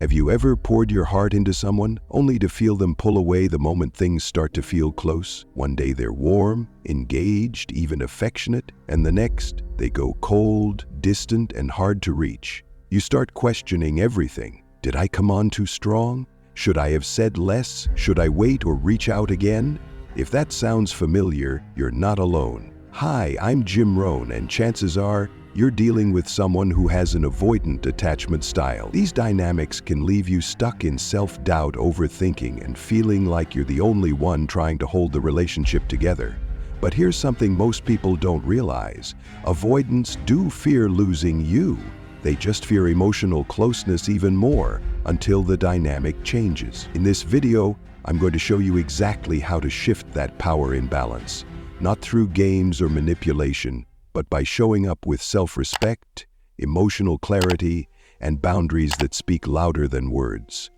Have you ever poured your heart into someone only to feel them pull away the moment things start to feel close? One day they're warm, engaged, even affectionate, and the next they go cold, distant, and hard to reach. You start questioning everything. Did I come on too strong? Should I have said less? Should I wait or reach out again? If that sounds familiar, you're not alone. Hi, I'm Jim Rohn, and chances are you're dealing with someone who has an avoidant attachment style. These dynamics can leave you stuck in self-doubt, overthinking, and feeling like you're the only one trying to hold the relationship together. But here's something most people don't realize. Avoidants do fear losing you. They just fear emotional closeness even more until the dynamic changes. In this video, I'm going to show you exactly how to shift that power imbalance. Not through games or manipulation, but by showing up with self-respect, emotional clarity, and boundaries that speak louder than words.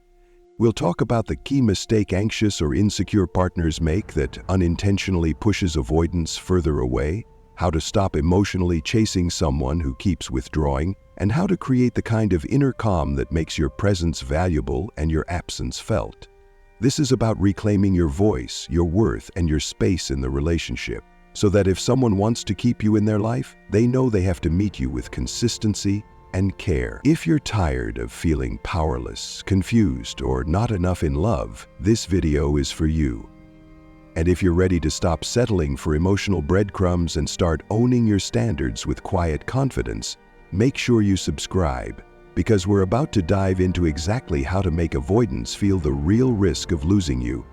We'll talk about the key mistake anxious or insecure partners make that unintentionally pushes avoidance further away, how to stop emotionally chasing someone who keeps withdrawing, and how to create the kind of inner calm that makes your presence valuable and your absence felt. This is about reclaiming your voice, your worth, and your space in the relationship, so that if someone wants to keep you in their life, they know they have to meet you with consistency and care. If you're tired of feeling powerless, confused, or not enough in love, this video is for you. And if you're ready to stop settling for emotional breadcrumbs and start owning your standards with quiet confidence, make sure you subscribe, because we're about to dive into exactly how to make avoidance feel the real risk of losing you.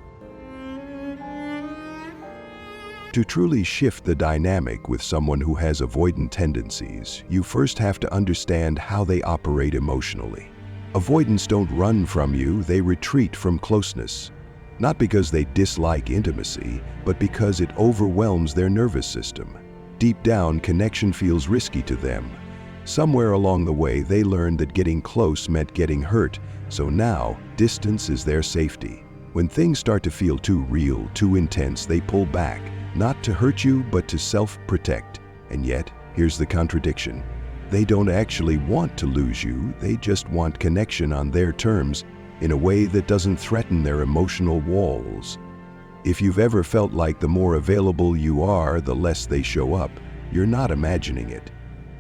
To truly shift the dynamic with someone who has avoidant tendencies, you first have to understand how they operate emotionally. Avoidants don't run from you, they retreat from closeness. Not because they dislike intimacy, but because it overwhelms their nervous system. Deep down, connection feels risky to them. Somewhere along the way, they learned that getting close meant getting hurt, so now distance is their safety. When things start to feel too real, too intense, they pull back. Not to hurt you, but to self-protect. And yet, here's the contradiction. They don't actually want to lose you, they just want connection on their terms, in a way that doesn't threaten their emotional walls. If you've ever felt like the more available you are, the less they show up, you're not imagining it.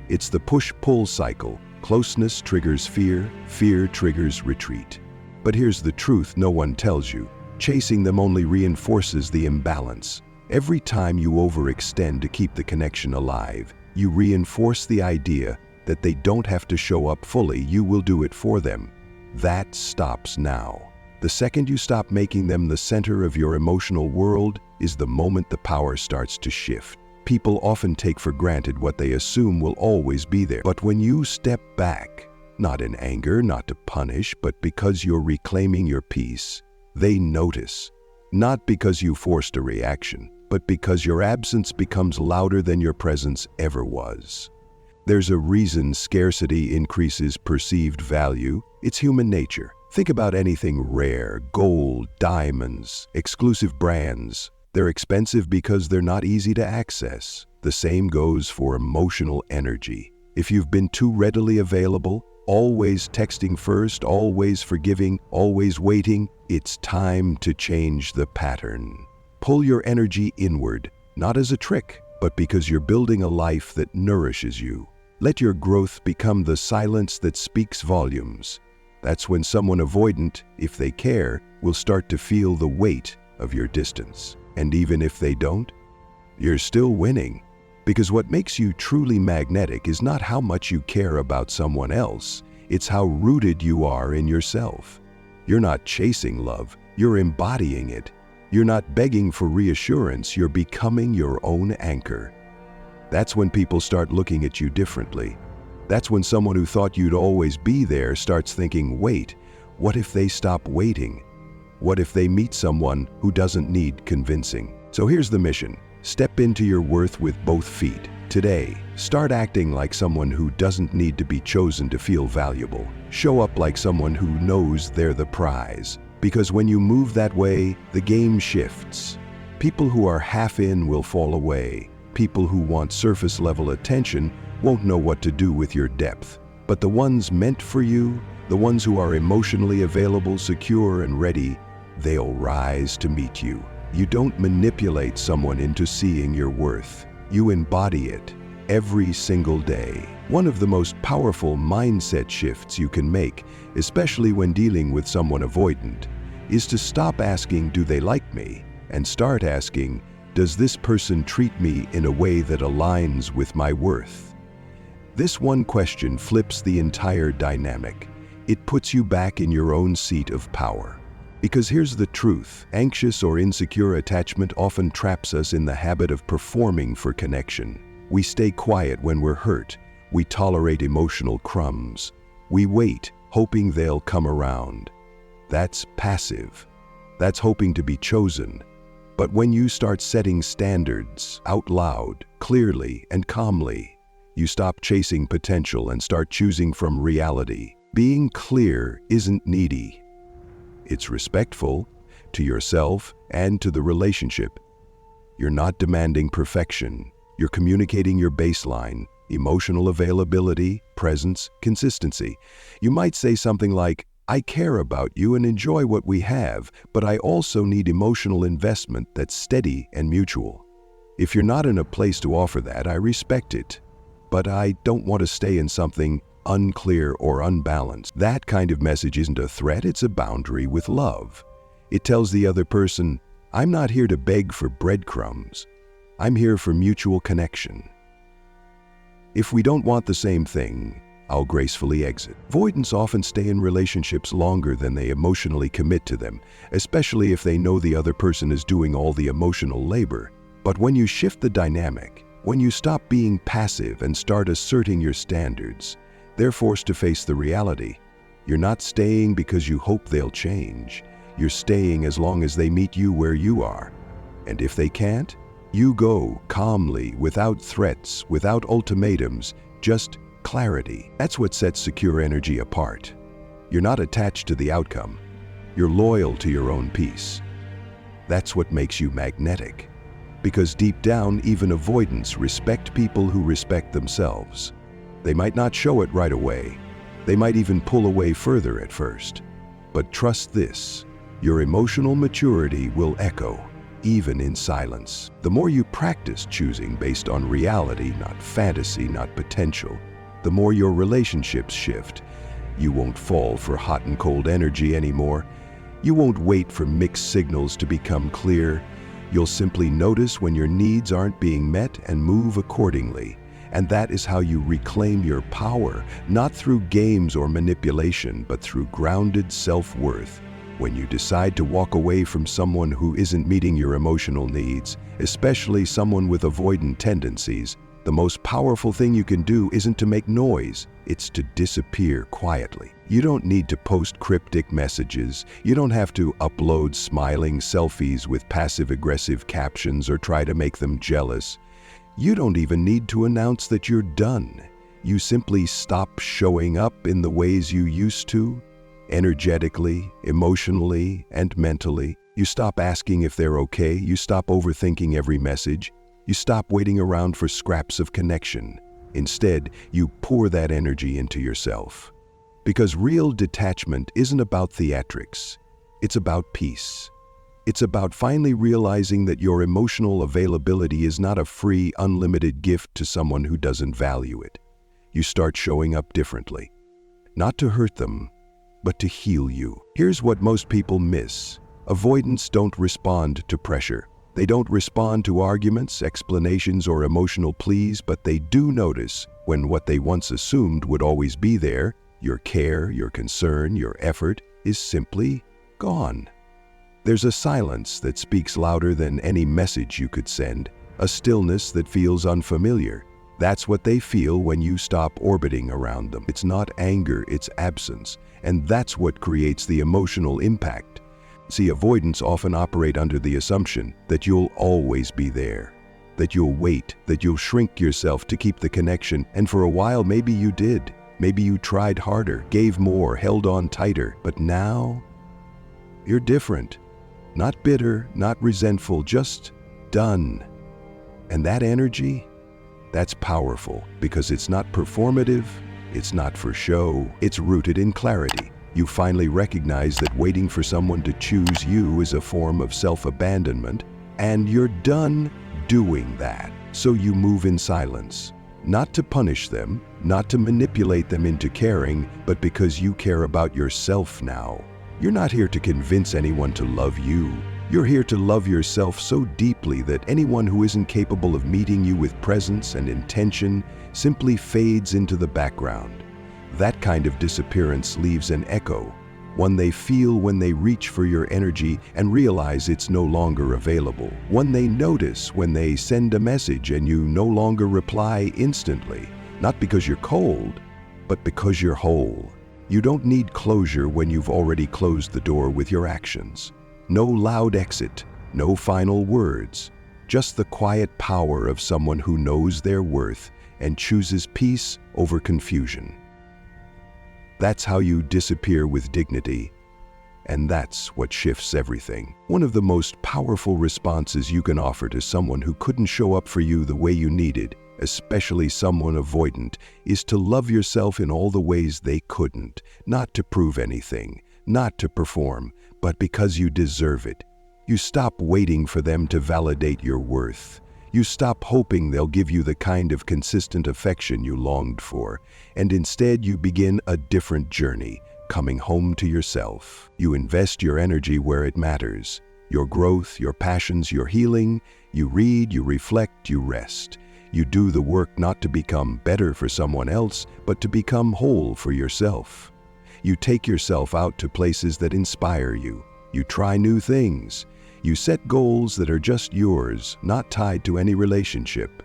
It's the push-pull cycle. Closeness triggers fear, fear triggers retreat. But here's the truth no one tells you. Chasing them only reinforces the imbalance. Every time you overextend to keep the connection alive, you reinforce the idea that they don't have to show up fully, you will do it for them. That stops now. The second you stop making them the center of your emotional world is the moment the power starts to shift. People often take for granted what they assume will always be there. But when you step back, not in anger, not to punish, but because you're reclaiming your peace, they notice. Not because you forced a reaction, but because your absence becomes louder than your presence ever was. There's a reason scarcity increases perceived value. It's human nature. Think about anything rare, gold, diamonds, exclusive brands. They're expensive because they're not easy to access. The same goes for emotional energy. If you've been too readily available, always texting first, always forgiving, always waiting, it's time to change the pattern. Pull your energy inward, not as a trick, but because you're building a life that nourishes you. Let your growth become the silence that speaks volumes. That's when someone avoidant, if they care, will start to feel the weight of your distance. And even if they don't, you're still winning. Because what makes you truly magnetic is not how much you care about someone else, it's how rooted you are in yourself. You're not chasing love, you're embodying it. You're not begging for reassurance, you're becoming your own anchor. That's when people start looking at you differently. That's when someone who thought you'd always be there starts thinking, wait, what if they stop waiting? What if they meet someone who doesn't need convincing? So here's the mission. Step into your worth with both feet. Today, start acting like someone who doesn't need to be chosen to feel valuable. Show up like someone who knows they're the prize. Because when you move that way, the game shifts. People who are half in will fall away. People who want surface-level attention won't know what to do with your depth. But the ones meant for you The ones who are emotionally available, secure, and ready, they'll rise to meet you. You don't manipulate someone into seeing your worth. You embody it every single day. One of the most powerful mindset shifts you can make, especially when dealing with someone avoidant, is to stop asking, "Do they like me?" and start asking, "Does this person treat me in a way that aligns with my worth?" This one question flips the entire dynamic. It puts you back in your own seat of power. Because here's the truth, anxious or insecure attachment often traps us in the habit of performing for connection. We stay quiet when we're hurt. We tolerate emotional crumbs. We wait, hoping they'll come around. That's passive. That's hoping to be chosen. But when you start setting standards out loud, clearly, and calmly, you stop chasing potential and start choosing from reality. Being clear isn't needy. It's respectful to yourself and to the relationship. You're not demanding perfection. You're communicating your baseline, emotional availability, presence, consistency. You might say something like, "I care about you and enjoy what we have, but I also need emotional investment that's steady and mutual. If you're not in a place to offer that, I respect it, but I don't want to stay in something unclear or unbalanced." That kind of message isn't a threat, it's a boundary with love. It tells the other person, "I'm not here to beg for breadcrumbs. I'm here for mutual connection. If we don't want the same thing, I'll gracefully exit." Avoidants often stay in relationships longer than they emotionally commit to them, especially if they know the other person is doing all the emotional labor. But when you shift the dynamic, when you stop being passive and start asserting your standards, they're forced to face the reality. You're not staying because you hope they'll change. You're staying as long as they meet you where you are. And if they can't, you go calmly, without threats, without ultimatums, just clarity. That's what sets secure energy apart. You're not attached to the outcome. You're loyal to your own peace. That's what makes you magnetic. Because deep down, even avoidants respect people who respect themselves. They might not show it right away. They might even pull away further at first. But trust this, your emotional maturity will echo, even in silence. The more you practice choosing based on reality, not fantasy, not potential, the more your relationships shift. You won't fall for hot and cold energy anymore. You won't wait for mixed signals to become clear. You'll simply notice when your needs aren't being met and move accordingly. And that is how you reclaim your power, not through games or manipulation, but through grounded self-worth. When you decide to walk away from someone who isn't meeting your emotional needs, especially someone with avoidant tendencies, the most powerful thing you can do isn't to make noise, it's to disappear quietly. You don't need to post cryptic messages. You don't have to upload smiling selfies with passive-aggressive captions or try to make them jealous. You don't even need to announce that you're done. You simply stop showing up in the ways you used to, energetically, emotionally, and mentally. You stop asking if they're okay. You stop overthinking every message. You stop waiting around for scraps of connection. Instead, you pour that energy into yourself. Because real detachment isn't about theatrics. It's about peace. It's about finally realizing that your emotional availability is not a free, unlimited gift to someone who doesn't value it. You start showing up differently. Not to hurt them, but to heal you. Here's what most people miss. Avoidants don't respond to pressure. They don't respond to arguments, explanations, or emotional pleas, but they do notice when what they once assumed would always be there, your care, your concern, your effort, is simply gone. There's a silence that speaks louder than any message you could send, a stillness that feels unfamiliar. That's what they feel when you stop orbiting around them. It's not anger, it's absence, and that's what creates the emotional impact. See, avoidants often operate under the assumption that you'll always be there, that you'll wait, that you'll shrink yourself to keep the connection, and for a while maybe you did. Maybe you tried harder, gave more, held on tighter, but now you're different. Not bitter, not resentful, just done. And that energy, that's powerful because it's not performative, It's not for show. It's rooted in clarity. You finally recognize that waiting for someone to choose you is a form of self-abandonment, and you're done doing that. So you move in silence. Not to punish them, not to manipulate them into caring, but because you care about yourself now. You're not here to convince anyone to love you. You're here to love yourself so deeply that anyone who isn't capable of meeting you with presence and intention simply fades into the background. That kind of disappearance leaves an echo, one they feel when they reach for your energy and realize it's no longer available. One they notice when they send a message and you no longer reply instantly, not because you're cold, but because you're whole. You don't need closure when you've already closed the door with your actions. No loud exit, no final words, just the quiet power of someone who knows their worth and chooses peace over confusion. That's how you disappear with dignity, and that's what shifts everything. One of the most powerful responses you can offer to someone who couldn't show up for you the way you needed, especially someone avoidant, is to love yourself in all the ways they couldn't, not to prove anything, not to perform, but because you deserve it. You stop waiting for them to validate your worth. You stop hoping they'll give you the kind of consistent affection you longed for, and instead you begin a different journey, coming home to yourself. You invest your energy where it matters, your growth, your passions, your healing. You read, you reflect, you rest. You do the work not to become better for someone else, but to become whole for yourself. You take yourself out to places that inspire you. You try new things. You set goals that are just yours, not tied to any relationship.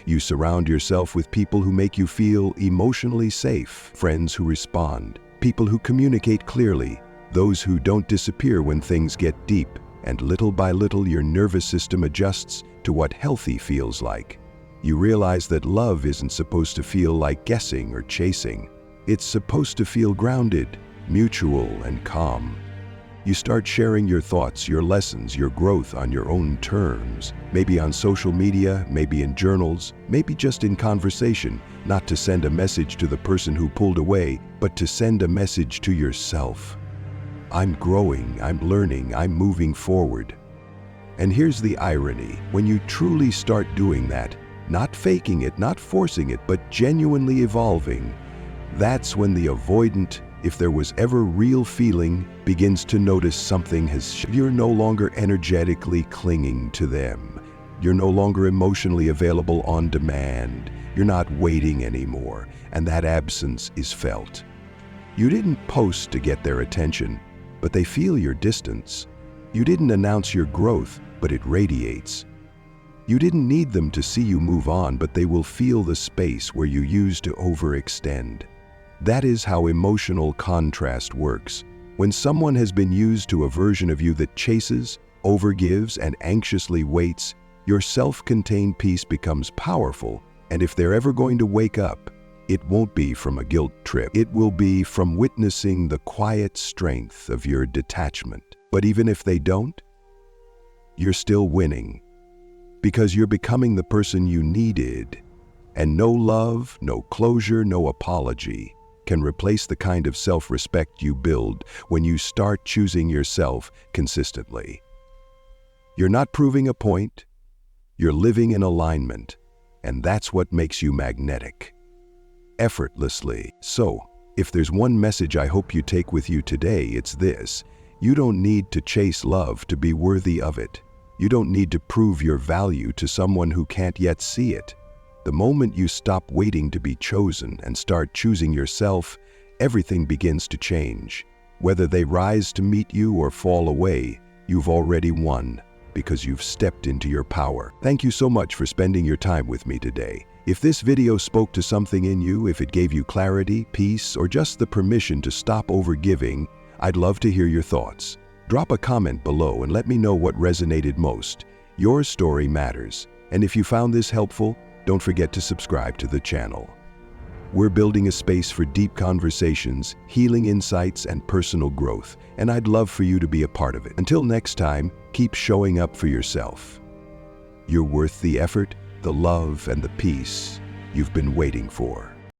You surround yourself with people who make you feel emotionally safe, friends who respond, people who communicate clearly, those who don't disappear when things get deep, and little by little your nervous system adjusts to what healthy feels like. You realize that love isn't supposed to feel like guessing or chasing. It's supposed to feel grounded, mutual, and calm. You start sharing your thoughts, your lessons, your growth on your own terms. Maybe on social media, maybe in journals, maybe just in conversation, not to send a message to the person who pulled away, but to send a message to yourself. I'm growing, I'm learning, I'm moving forward. And here's the irony. When you truly start doing that, not faking it, not forcing it, but genuinely evolving, that's when the avoidant, if there was ever real feeling, begins to notice something has shifted. You're no longer energetically clinging to them. You're no longer emotionally available on demand. You're not waiting anymore, and that absence is felt. You didn't post to get their attention, but they feel your distance. You didn't announce your growth, but it radiates. You didn't need them to see you move on, but they will feel the space where you used to overextend. That is how emotional contrast works. When someone has been used to a version of you that chases, overgives, and anxiously waits, your self-contained peace becomes powerful, and if they're ever going to wake up, it won't be from a guilt trip. It will be from witnessing the quiet strength of your detachment. But even if they don't, you're still winning, because you're becoming the person you needed, and no love, no closure, no apology can replace the kind of self-respect you build when you start choosing yourself consistently. You're not proving a point, you're living in alignment, and that's what makes you magnetic. Effortlessly. So, if there's one message I hope you take with you today, it's this: you don't need to chase love to be worthy of it. You don't need to prove your value to someone who can't yet see it. The moment you stop waiting to be chosen and start choosing yourself, everything begins to change. Whether they rise to meet you or fall away, you've already won, because you've stepped into your power. Thank you so much for spending your time with me today. If this video spoke to something in you, if it gave you clarity, peace, or just the permission to stop overgiving, I'd love to hear your thoughts. Drop a comment below and let me know what resonated most. Your story matters. And if you found this helpful, don't forget to subscribe to the channel. We're building a space for deep conversations, healing insights, and personal growth, and I'd love for you to be a part of it. Until next time, keep showing up for yourself. You're worth the effort, the love, and the peace you've been waiting for.